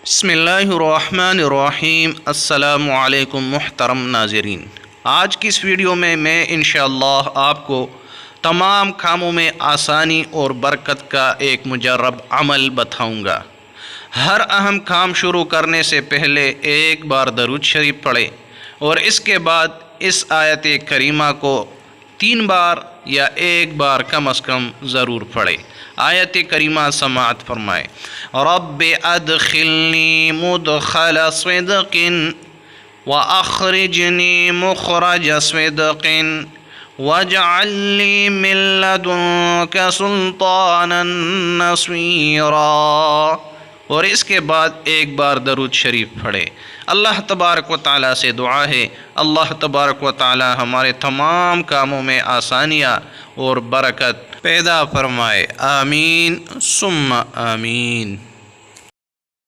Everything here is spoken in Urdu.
بسم اللہ الرحمن الرحیم۔ السلام علیکم محترم ناظرین، آج کی اس ویڈیو میں انشاءاللہ آپ کو تمام کاموں میں آسانی اور برکت کا ایک مجرب عمل بتاؤں گا۔ ہر اہم کام شروع کرنے سے پہلے ایک بار درود شریف پڑھیں اور اس کے بعد اس آیت کریمہ کو 3 بار یا 1 بار کم از کم ضرور پڑھیں۔ آیت کریمہ سماعت فرمائے، رب ادخلنی مدخل صدق واخرجنی مخرج صدق واجعل لی من لدنک سلطانا نصیرا، اور اس کے بعد 1 بار درود شریف پڑھے۔ اللہ تبارک و تعالیٰ سے دعا ہے، اللہ تبارک و تعالیٰ ہمارے تمام کاموں میں آسانیاں اور برکت پیدا فرمائے، آمین ثم آمین۔